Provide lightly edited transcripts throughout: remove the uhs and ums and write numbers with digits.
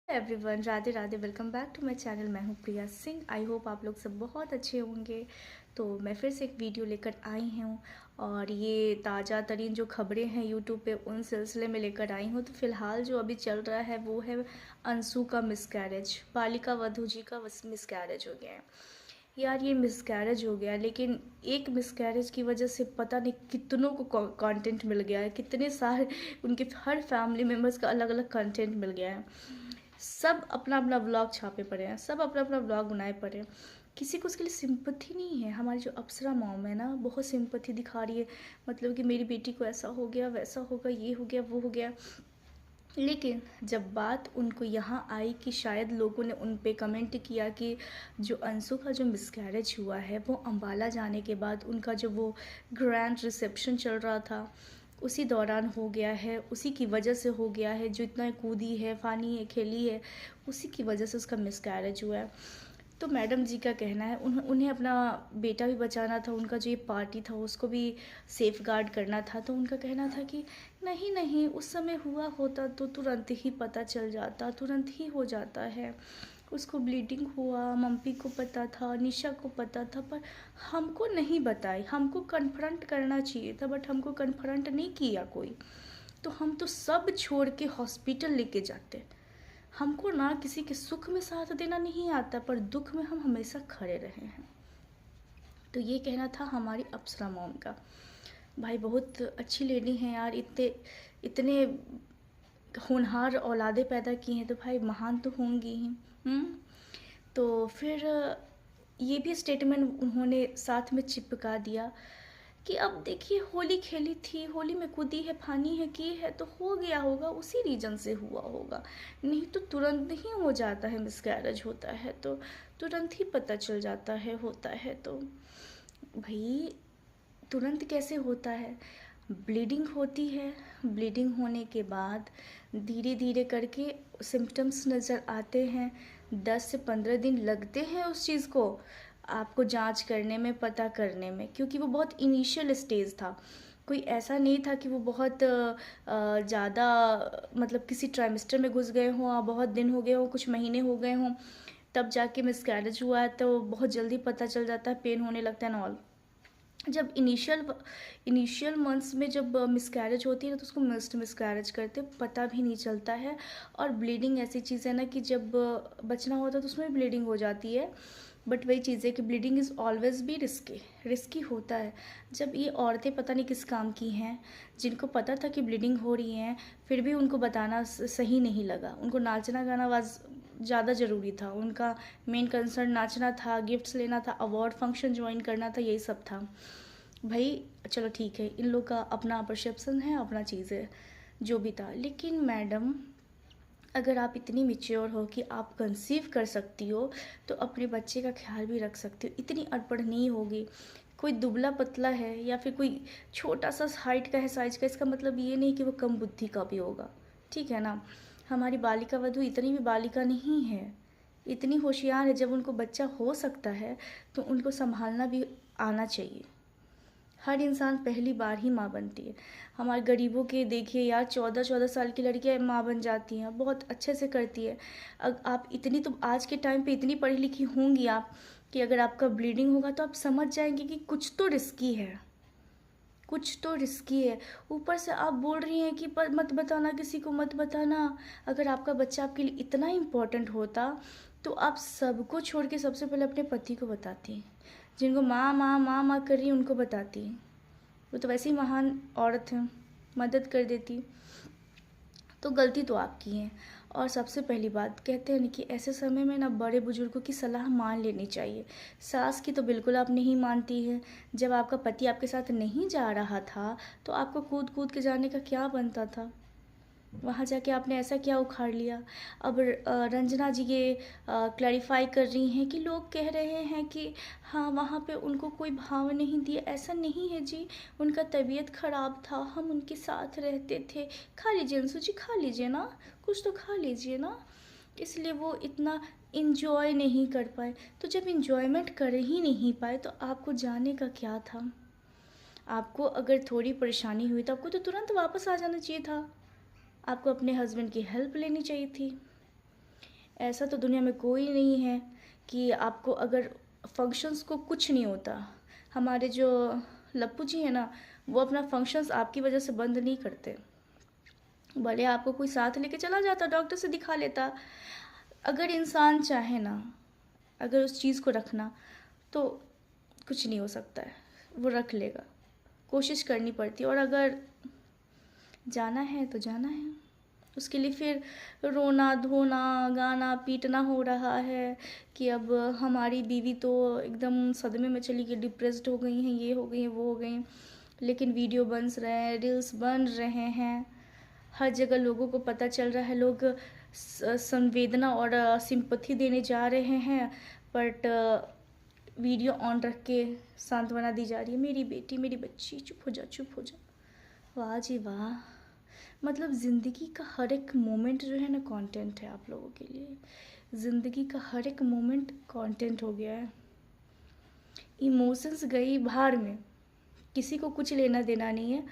Everyone, Radhe Radhe. Welcome back to my channel. मैं हूं प्रिया Singh. I hope आप लोग सब बहुत अच्छे होंगे। तो मैं फिर से एक वीडियो लेकर आई हूं और ये ताज़ा तरीन जो खबरें हैं यूट्यूब पे उन सिलसिले में लेकर आई हूं। तो फिलहाल जो अभी चल रहा है वो है अंशु का मिसकैरेज। बालिका वधू जी का मिसकैरेज हो गया है। यार ये मिसकैरेज हो गया, लेकिन एक मिसकैरेज की वजह से पता नहीं कितनों को कंटेंट मिल गया है, कितने सारे उनके हर फैमिली मेम्बर्स का अलग अलग कंटेंट मिल गया है। सब अपना अपना व्लॉग छापे पड़े हैं, सब अपना अपना व्लॉग बनाए पड़े हैं। किसी को उसके लिए सिंपथी नहीं है। हमारी जो अप्सरा मॉम है ना, बहुत सिंपथी दिखा रही है, मतलब कि मेरी बेटी को ऐसा हो गया, वैसा होगा, ये हो गया, वो हो गया। लेकिन जब बात उनको यहाँ आई कि शायद लोगों ने उन पे कमेंट किया कि जो अंशु का जो मिसकैरेज हुआ है वो अम्बाला जाने के बाद उनका जो वो ग्रैंड रिसेप्शन चल रहा था उसी दौरान हो गया है, उसी की वजह से हो गया है, जो इतना कूदी है, फानी है, खेली है, उसी की वजह से उसका मिसकैरेज हुआ है। तो मैडम जी का कहना है उन्हें अपना बेटा भी बचाना था, उनका जो ये पार्टी था उसको भी सेफ गार्ड करना था। तो उनका कहना था कि नहीं नहीं, उस समय हुआ होता तो तुरंत ही पता चल जाता, तुरंत ही हो जाता है। उसको ब्लीडिंग हुआ, मम्मी को पता था, निशा को पता था, पर हमको नहीं बताई। हमको कन्फ्रंट करना चाहिए था, बट हमको कन्फ्रंट नहीं किया कोई। तो हम तो सब छोड़ के हॉस्पिटल लेके जाते। हमको ना किसी के सुख में साथ देना नहीं आता, पर दुख में हम हमेशा खड़े रहे हैं। तो ये कहना था हमारी अप्सरा मॉम का। भाई बहुत अच्छी लेडी हैं यार, इतने इतने होनहार औलादे पैदा की हैं तो भाई महान तो होंगी ही। तो फिर ये भी स्टेटमेंट उन्होंने साथ में चिपका दिया कि अब देखिए, होली खेली थी, होली में कूदी है, फानी है, की है, तो हो गया होगा, उसी रीजन से हुआ होगा। नहीं तो तुरंत ही हो जाता है, मिसकैरेज होता है तो तुरंत ही पता चल जाता है, होता है तो भाई तुरंत कैसे होता है? ब्लीडिंग होती है, ब्लीडिंग होने के बाद धीरे धीरे करके सिम्टम्स नज़र आते हैं। 10 से 15 दिन लगते हैं उस चीज़ को आपको जांच करने में, पता करने में, क्योंकि वो बहुत इनिशियल स्टेज था। कोई ऐसा नहीं था कि वो बहुत ज़्यादा, मतलब किसी ट्राइमेस्टर में घुस गए हों, बहुत दिन हो गए हों, कुछ महीने हो गए हों, तब जाके मिसकैरेज हुआ है। तो बहुत जल्दी पता चल जाता है, पेन होने लगता है ना ऑल। जब इनिशियल मंथ्स में जब मिसकैरेज होती है ना, तो उसको मिसकैरेज करते पता भी नहीं चलता है। और ब्लीडिंग ऐसी चीज़ है ना कि जब बचना होता है तो उसमें ब्लीडिंग हो जाती है। बट वही चीज़ है कि ब्लीडिंग इज़ ऑलवेज भी रिस्की होता है। जब ये औरतें पता नहीं किस काम की हैं, जिनको पता था कि ब्लीडिंग हो रही हैं, फिर भी उनको बताना सही नहीं लगा। उनको नाचना गाना वाज ज़्यादा ज़रूरी था, उनका मेन कंसर्न नाचना था, गिफ्ट्स लेना था, अवार्ड फंक्शन ज्वाइन करना था, यही सब था। भाई चलो ठीक है, इन लोग का अपना परसेप्शन है, अपना चीज़ है, जो भी था। लेकिन मैडम, अगर आप इतनी मेच्योर हो कि आप कंसीव कर सकती हो तो अपने बच्चे का ख्याल भी रख सकती हो। इतनी अड़पड़ नहीं होगी। कोई दुबला पतला है या फिर कोई छोटा सा हाइट का है, साइज का, इसका मतलब ये नहीं कि वो कम बुद्धि का भी होगा। ठीक है ना? हमारी बालिका वधू इतनी भी बालिका नहीं है, इतनी होशियार है। जब उनको बच्चा हो सकता है तो उनको संभालना भी आना चाहिए। हर इंसान पहली बार ही माँ बनती है। हमारे गरीबों के देखिए यार, 14-14 साल की लड़कियां माँ बन जाती हैं, बहुत अच्छे से करती है। आप इतनी तो आज के टाइम पे इतनी पढ़ी लिखी होंगी आप, कि अगर आपका ब्लीडिंग होगा तो आप समझ जाएंगे कि कुछ तो रिस्की है, कुछ तो रिस्की है। ऊपर से आप बोल रही हैं कि पर मत बताना, किसी को मत बताना। अगर आपका बच्चा आपके लिए इतना इम्पोर्टेंट होता तो आप सबको छोड़ के सबसे पहले अपने पति को बताती। जिनको माँ माँ माँ माँ कर रही उनको बताती। वो तो वैसे ही महान औरत हैं, मदद कर देती। तो गलती तो आपकी है। और सबसे पहली बात, कहते हैं ना कि ऐसे समय में ना बड़े बुजुर्गों की सलाह मान लेनी चाहिए। सास की तो बिल्कुल आप नहीं मानती है। जब आपका पति आपके साथ नहीं जा रहा था तो आपको कूद कूद के जाने का क्या बनता था? वहाँ जाके आपने ऐसा क्या उखाड़ लिया? अब रंजना जी ये क्लैरिफाई कर रही हैं कि लोग कह रहे हैं कि हाँ वहाँ पे उनको कोई भाव नहीं दिया। ऐसा नहीं है जी, उनका तबीयत ख़राब था, हम उनके साथ रहते थे। खा लीजिए अंशु जी, खा लीजिए ना, कुछ तो खा लीजिए ना। इसलिए वो इतना इन्जॉय नहीं कर पाए। तो जब इन्जॉयमेंट कर ही नहीं पाए तो आपको जाने का क्या था? आपको अगर थोड़ी परेशानी हुई तो आपको तो तुरंत वापस आ जाना चाहिए था। आपको अपने हस्बैंड की हेल्प लेनी चाहिए थी। ऐसा तो दुनिया में कोई नहीं है कि आपको अगर फंक्शंस को कुछ नहीं होता। हमारे जो लप्पू जी हैं ना, वो अपना फंक्शंस आपकी वजह से बंद नहीं करते। भले आपको कोई साथ लेके चला जाता, डॉक्टर से दिखा लेता। अगर इंसान चाहे ना, अगर उस चीज़ को रखना, तो कुछ नहीं हो सकता है, वो रख लेगा। कोशिश करनी पड़ती है, और अगर जाना है तो जाना है। उसके लिए फिर रोना धोना गाना पीटना हो रहा है कि अब हमारी बीवी तो एकदम सदमे में चली गई, डिप्रेस्ड हो गई हैं, ये हो गई हैं, वो हो गई हैं। लेकिन वीडियो बन रहे हैं, रील्स बन रहे हैं, हर जगह लोगों को पता चल रहा है, लोग संवेदना और सिंपथी देने जा रहे हैं। बट वीडियो ऑन रख के सांत्वना दी जा रही है, मेरी बेटी मेरी बच्ची चुप हो जा चुप हो जा। वाह जी वाह, मतलब ज़िंदगी का हर एक मोमेंट जो है ना कंटेंट है आप लोगों के लिए। ज़िंदगी का हर एक मोमेंट कंटेंट हो गया है। इमोशंस गई बाहर में, किसी को कुछ लेना देना नहीं है।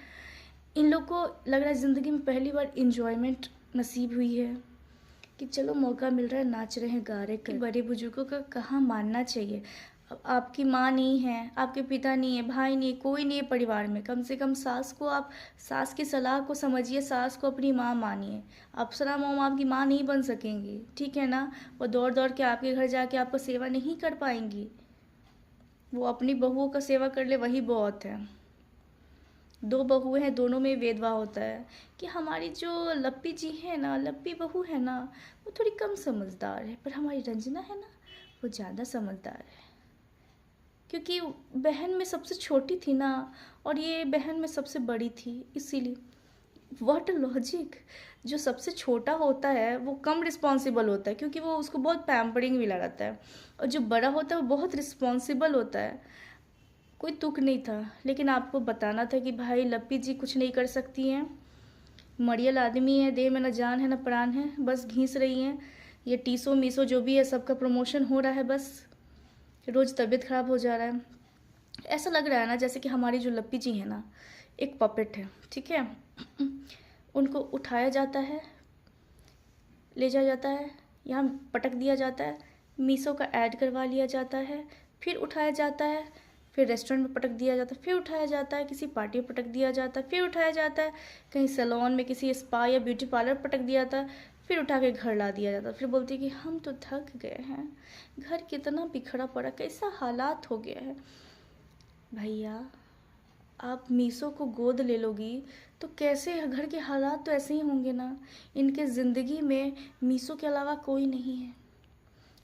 इन लोग को लग रहा है ज़िंदगी में पहली बार इन्जॉयमेंट नसीब हुई है कि चलो मौका मिल रहा है, नाच रहे हैं गा रहे हैं। बड़े बुजुर्गों का कहाँ मानना चाहिए। अब आपकी माँ नहीं है, आपके पिता नहीं है, भाई नहीं है, कोई नहीं है परिवार में, कम से कम सास को आप सास की सलाह को समझिए, सास को अपनी माँ मानिए। अप्सरा मोम आपकी माँ नहीं बन सकेंगी, ठीक है ना। वो दौड़ दौड़ के आपके घर जाके आपको सेवा नहीं कर पाएंगी। वो अपनी बहुओं का सेवा कर ले वही बहुत है। दो बहुएं हैं, दोनों में भेदभाव होता है कि हमारी जो लप्पी जी है ना, लप्पी बहू है ना, वो थोड़ी कम समझदार है, पर हमारी रंजना है ना, वो ज़्यादा समझदार है। क्योंकि बहन में सबसे छोटी थी ना, और ये बहन में सबसे बड़ी थी, इसीलिए। What logic. जो सबसे छोटा होता है वो कम रिस्पॉन्सिबल होता है, क्योंकि वो उसको बहुत पैम्परिंग भी लगाता है, और जो बड़ा होता है वो बहुत रिस्पॉन्सिबल होता है। कोई तुक नहीं था, लेकिन आपको बताना था कि भाई लप्पी जी कुछ नहीं कर सकती हैं, मरियल आदमी है, देह में न जान है न प्राण है, बस घीस रही हैं। ये टीसो मीसो जो भी है सबका प्रमोशन हो रहा है, बस रोज़ तबीयत ख़राब हो जा रहा है। ऐसा लग रहा है ना जैसे कि हमारी जो लप्पी जी है ना, एक पपेट है, ठीक है। उनको उठाया जाता है, ले जाया जाता है, यहाँ पटक दिया जाता है, मीसो का ऐड करवा लिया जाता है, फिर उठाया जाता है, फिर रेस्टोरेंट में पटक दिया जाता है, फिर उठाया जाता है, किसी पार्टी में पटक दिया जाता है, फिर उठाया जाता है, कहीं सैलून में किसी स्पा या ब्यूटी पार्लर पटक दिया जाता है, फिर उठा के घर ला दिया जाता है। फिर बोलती है कि हम तो थक गए हैं, घर कितना बिखरा पड़ा, कैसा हालात हो गया है। भैया आप मीसो को गोद ले लोगी तो कैसे, घर के हालात तो ऐसे ही होंगे ना। इनके ज़िंदगी में मीसो के अलावा कोई नहीं है,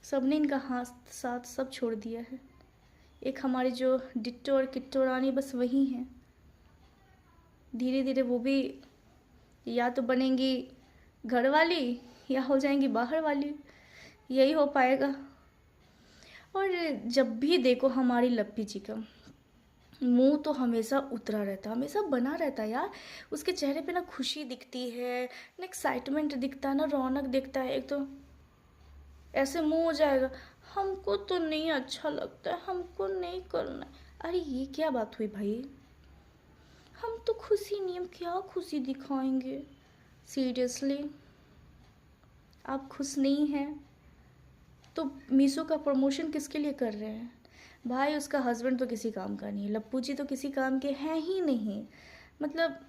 सबने इनका हाथ साथ सब छोड़ दिया है। एक हमारी जो डिट्टो और किट्टो रानी बस वही हैं। धीरे धीरे वो भी या तो बनेंगी घर वाली या हो जाएंगी बाहर वाली, यही हो पाएगा। और जब भी देखो हमारी लप्पी जी का मुंह तो हमेशा उतरा रहता, हमेशा बना रहता है यार। उसके चेहरे पे ना खुशी दिखती है, ना एक्साइटमेंट दिखता है, ना रौनक दिखता है। एक तो ऐसे मुंह हो जाएगा, हमको तो नहीं अच्छा लगता है, हमको नहीं करना है। अरे ये क्या बात हुई भाई, हम तो खुशी नहीं, हम क्या खुशी दिखाएंगे। सीरियसली आप खुश नहीं हैं तो मीशो का प्रमोशन किसके लिए कर रहे हैं भाई। उसका हस्बैंड तो किसी काम का नहीं है, लप्पू जी तो किसी काम के हैं ही नहीं। मतलब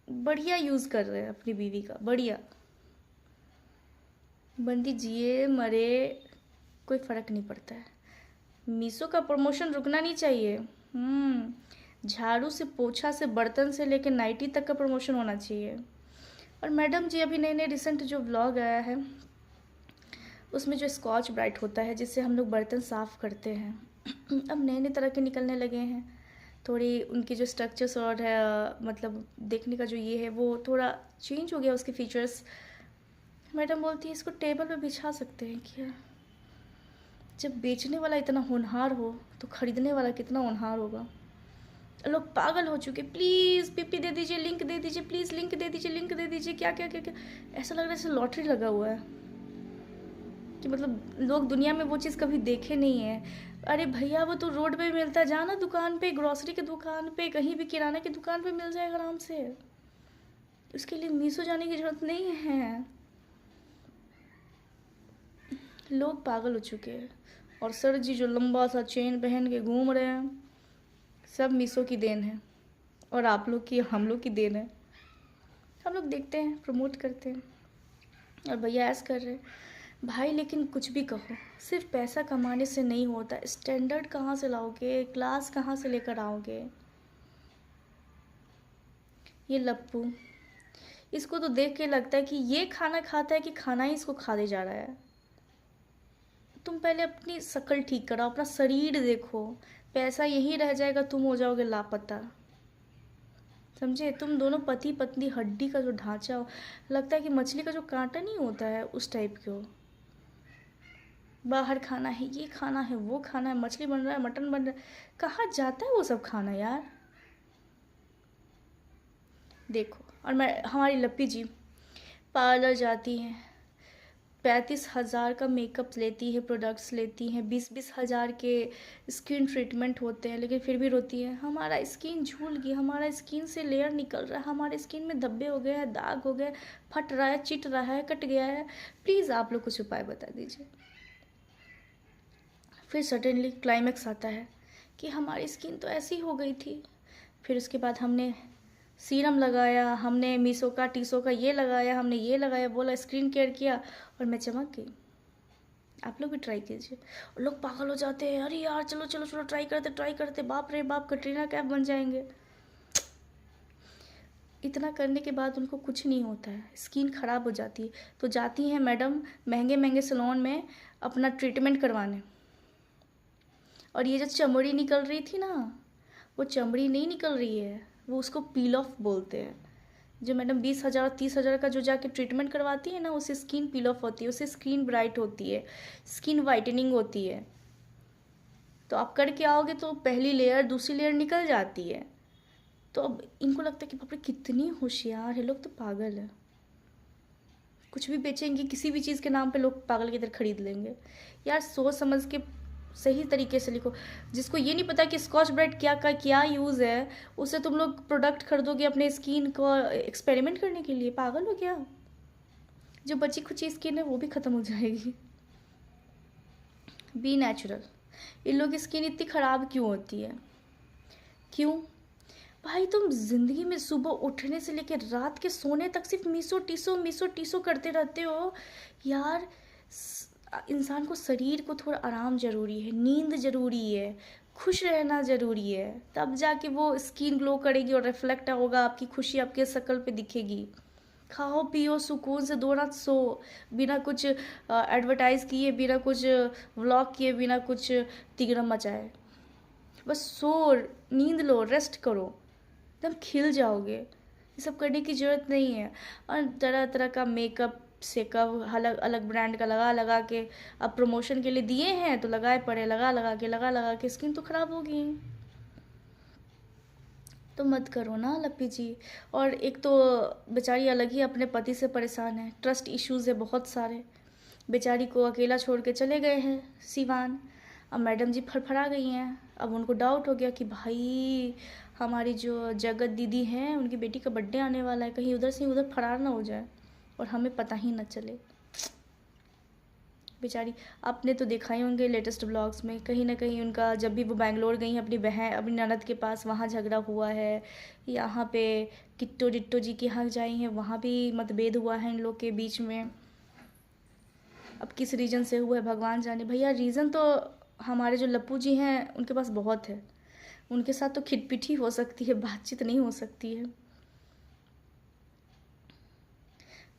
बढ़िया यूज़ कर रहे हैं अपनी बीवी का, बढ़िया। बंदी जिए मरे कोई फ़र्क नहीं पड़ता है। मीशो का प्रमोशन रुकना नहीं चाहिए। झाड़ू से पोछा से बर्तन से लेकर नाइटी तक का प्रमोशन होना चाहिए। और मैडम जी अभी नए नए रिसेंट जो व्लॉग आया है उसमें जो स्कॉच ब्राइट होता है जिससे हम लोग बर्तन साफ़ करते हैं, अब नए नए तरह के निकलने लगे हैं। थोड़ी उनकी जो स्ट्रक्चर्स और है मतलब देखने का जो ये है वो थोड़ा चेंज हो गया उसके फीचर्स। मैडम बोलती है इसको टेबल पे बिछा सकते हैं क्या। जब बेचने वाला इतना होनहार हो तो ख़रीदने वाला कितना होनहार होगा। लोग पागल हो चुके, प्लीज़ पीपी दे दीजिए, लिंक दे दीजिए, प्लीज़ लिंक दे दीजिए, लिंक दे दीजिए, क्या क्या क्या क्या। ऐसा लग रहा है जैसे लॉटरी लगा हुआ है कि मतलब लोग दुनिया में वो चीज़ कभी देखे नहीं है। अरे भैया वो तो रोड पे मिलता है, जाना दुकान पे, ग्रॉसरी की दुकान पे, कहीं भी किराना की दुकान पे मिल जाएगा आराम से। उसके लिए मीशो जाने की ज़रूरत नहीं है। लोग पागल हो चुके हैं। और सर जी जो लंबा सा चेन पहन के घूम रहे हैं, सब मीशो की देन है, और आप लोग की, हम लोग की देन है। हम लोग देखते हैं, प्रमोट करते हैं, और भैया ऐसा कर रहे हैं। भाई लेकिन कुछ भी कहो, सिर्फ पैसा कमाने से नहीं होता। स्टैंडर्ड कहाँ से लाओगे, क्लास कहाँ से लेकर आओगे। ये लप्पू, इसको तो देख के लगता है कि ये खाना खाता है कि खाना ही इसको खाने जा रहा है। तुम पहले अपनी शक्ल ठीक कराओ, अपना शरीर देखो। पैसा यहीं रह जाएगा, तुम हो जाओगे लापता। समझे, तुम दोनों पति पत्नी, हड्डी का जो ढांचा हो, लगता है कि मछली का जो कांटा नहीं होता है उस टाइप के हो। बाहर खाना है, ये खाना है, वो खाना है, मछली बन रहा है, मटन बन रहा है, कहाँ जाता है वो सब खाना यार। देखो, और मैं, हमारी लप्पी जी पार्लर जाती हैं, 35,000 का मेकअप लेती है, प्रोडक्ट्स लेती हैं, 20-20 हज़ार के स्किन ट्रीटमेंट होते हैं, लेकिन फिर भी रोती है, हमारा स्किन झूल गई, हमारा स्किन से लेयर निकल रहा है, हमारे स्किन में धब्बे हो गए हैं, दाग हो गए, फट रहा है, चिट रहा है, कट गया है। प्लीज़ आप लोग कुछ उपाय बता दीजिए। फिर सडनली क्लाइमेक्स आता है कि हमारी स्किन तो ऐसी हो गई थी। फिर उसके बाद हमने सीरम लगाया, हमने मीशो का टीसो का ये लगाया, हमने ये लगाया, बोला स्किन केयर किया, और मैं चमक गई। आप लोग भी ट्राई कीजिए। और लोग पागल हो जाते हैं, अरे यार चलो चलो चलो ट्राई करते, बाप रे बाप, कटरीना कैफ बन जाएंगे। इतना करने के बाद उनको कुछ नहीं होता है, स्किन ख़राब हो जाती है, तो जाती हैं मैडम महंगे महंगे सैलून में अपना ट्रीटमेंट करवाने। और ये जो चमड़ी निकल रही थी ना, वो चमड़ी नहीं निकल रही है, वो उसको पील ऑफ बोलते हैं। जो मैडम 20,000 30,000 का जो जाके ट्रीटमेंट करवाती है ना, उससे स्किन पील ऑफ होती है, उससे स्किन ब्राइट होती है, स्किन वाइटनिंग होती है। तो आप करके आओगे तो पहली लेयर दूसरी लेयर निकल जाती है। तो अब इनको लगता है कि बाप रे कितनी होशियार है, लोग तो पागल है। कुछ भी बेचेंगे, किसी भी चीज़ के नाम पे लोग पागल की तरह खरीद लेंगे। यार सोच समझ के सही तरीके से लिखो। जिसको ये नहीं पता कि स्कॉच ब्राइट क्या का क्या यूज़ है, उससे तुम लोग प्रोडक्ट खरीदोगे अपने स्किन को एक्सपेरिमेंट करने के लिए, पागल हो क्या। जो बची खुची स्किन है वो भी ख़त्म हो जाएगी। B natural. इन लोग की स्किन इतनी ख़राब क्यों होती है, क्यों। भाई तुम ज़िंदगी में सुबह उठने से लेकर रात के सोने तक सिर्फ मीसो टीसो करते रहते हो यार। इंसान को, शरीर को थोड़ा आराम ज़रूरी है, नींद ज़रूरी है, खुश रहना ज़रूरी है, तब जाके वो स्किन ग्लो करेगी और रिफ्लेक्ट होगा, आपकी खुशी आपके शक्ल पे दिखेगी। खाओ पियो सुकून से, 2 रात सो, बिना कुछ एडवर्टाइज़ किए, बिना कुछ व्लॉग किए, बिना कुछ तिगड़म मचाए, बस सो, नींद लो, रेस्ट करो, एकदम खिल जाओगे। ये सब करने की ज़रूरत नहीं है। और तरह तरह का मेकअप सेकअप अलग अलग ब्रांड का लगा लगा के अब प्रमोशन के लिए दिए हैं, तो लगाए पड़े, लगा के स्किन तो ख़राब होगी। तो मत करो ना लप्पी जी। और एक तो बेचारी अलग ही अपने पति से परेशान है, ट्रस्ट इश्यूज़ है बहुत सारे, बेचारी को अकेला छोड़ के चले गए हैं सिवान। अब मैडम जी फड़फड़ा गई हैं, अब उनको डाउट हो गया कि भाई हमारी जो जगत दीदी हैं उनकी बेटी का बर्थडे आने वाला है, कहीं उधर से उधर फरार ना हो जाए और हमें पता ही ना चले। बेचारी, आपने तो देखा ही होंगे लेटेस्ट ब्लॉग्स में, कहीं ना कहीं उनका जब भी वो बैंगलोर गई हैं अपनी बहन, अपनी ननद के पास, वहाँ झगड़ा हुआ है। यहाँ पे किट्टो डिट्टो जी के यहाँ जाई हैं, वहाँ भी मतभेद हुआ है इन लोग के बीच में। अब किस रीज़न से हुआ है भगवान जाने। भैया रीज़न तो हमारे जो लप्पू जी हैं उनके पास बहुत है, उनके साथ तो खिटपिट ही हो सकती है, बातचीत नहीं हो सकती है।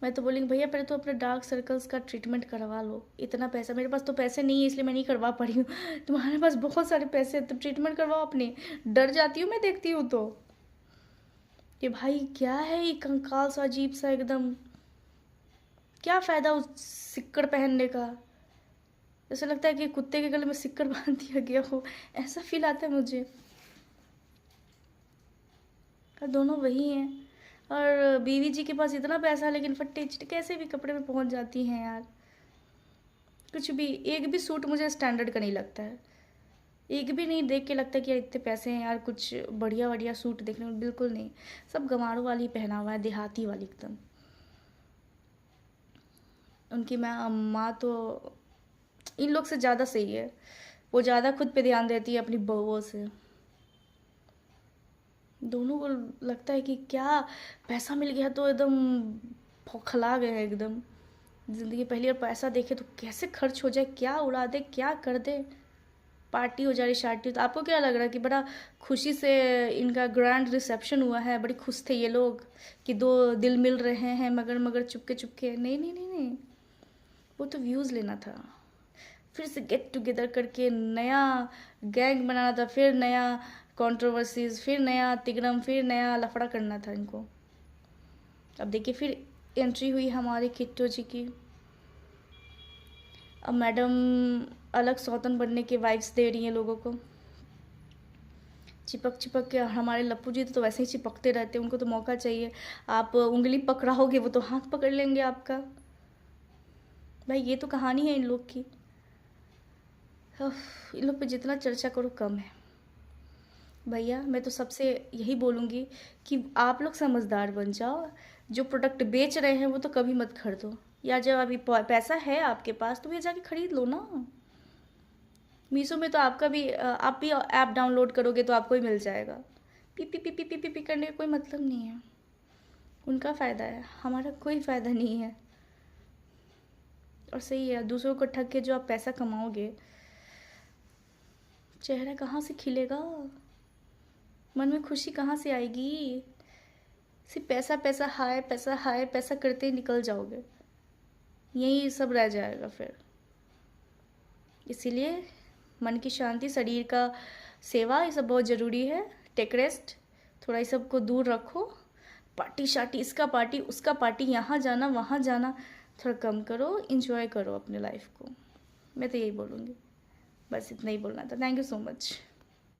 मैं तो बोलेंगी भैया पहले तो अपने डार्क सर्कल्स का ट्रीटमेंट करवा लो। इतना पैसा, मेरे पास तो पैसे नहीं है इसलिए मैं नहीं करवा पा रही हूँ, तुम्हारे पास बहुत सारे पैसे हैं तो ट्रीटमेंट करवाओ अपने। डर जाती हूँ मैं देखती हूँ तो, कि भाई क्या है ये कंकाल सा अजीब सा एकदम, क्या फ़ायदा उस सिक्कड़ पहनने का। ऐसा लगता है कि कुत्ते के गले में सिक्कड़ बांध दिया गया हो, ऐसा फील आता है मुझे। और दोनों वही हैं, और बीवी जी के पास इतना पैसा है लेकिन फट्टे कैसे भी कपड़े में पहुंच जाती हैं यार। कुछ भी, एक भी सूट मुझे स्टैंडर्ड का नहीं लगता है, एक भी नहीं देख के लगता कि यार इतने पैसे हैं यार, कुछ बढ़िया बढ़िया सूट देखने में, बिल्कुल नहीं। सब गंवारों वाली पहना हुआ है, देहाती वाली एकदम। उनकी माँ तो इन लोग से ज़्यादा सही है, वो ज़्यादा खुद पे ध्यान देती है अपनी बहुओं से। दोनों को लगता है कि क्या पैसा मिल गया तो एकदम बौखला गए हैं एकदम। ज़िंदगी पहली बार पैसा देखे तो कैसे खर्च हो जाए, क्या उड़ा दे, क्या कर दे, पार्टी हो जा रही शार्टी। तो आपको क्या लग रहा है कि बड़ा खुशी से इनका ग्रैंड रिसेप्शन हुआ है, बड़ी खुश थे ये लोग कि दो दिल मिल रहे हैं, मगर मगर चुपके चुपके? नहीं नहीं नहीं नहीं, वो तो व्यूज़ लेना था, फिर से गेट टुगेदर करके नया गैंग बनाना था, फिर नया कंट्रोवर्सीज, फिर नया तिगड़म, फिर नया लफड़ा करना था इनको। अब देखिए फिर एंट्री हुई हमारे किट्टू जी की। अब मैडम अलग सौतन बनने के वाइब्स दे रही हैं लोगों को। चिपक चिपक के, हमारे लप्पू जी तो वैसे ही चिपकते रहते हैं, उनको तो मौका चाहिए। आप उंगली पकड़ाओगे वो तो हाथ पकड़ लेंगे आपका। भाई ये तो कहानी है इन लोग की। इन लोग पे जितना चर्चा करो कम है। भैया मैं तो सबसे यही बोलूँगी कि आप लोग समझदार बन जाओ। जो प्रोडक्ट बेच रहे हैं वो तो कभी मत खरीदो, या जब अभी पैसा है आपके पास तो ये जाके खरीद लो ना। मीशो में तो आपका भी आप भी ऐप डाउनलोड करोगे तो आपको ही मिल जाएगा। P P P P P P P करने का कोई मतलब नहीं है। उनका फ़ायदा है, हमारा कोई फ़ायदा नहीं है। और सही है, दूसरों को ठग के जो आप पैसा कमाओगे, चेहरा कहाँ से खिलेगा, मन में खुशी कहाँ से आएगी? सिर्फ पैसा पैसा हाय, पैसा हाय, पैसा करते ही निकल जाओगे, यही सब रह जाएगा फिर। इसीलिए मन की शांति, शरीर का सेवा, ये सब बहुत ज़रूरी है। टेक रेस्ट, थोड़ा इस सब को दूर रखो। पार्टी शार्टी, इसका पार्टी उसका पार्टी, यहाँ जाना वहाँ जाना थोड़ा कम करो, इंजॉय करो अपने लाइफ को। मैं तो यही बोलूँगी, बस इतना ही बोलना था। Thank you so much.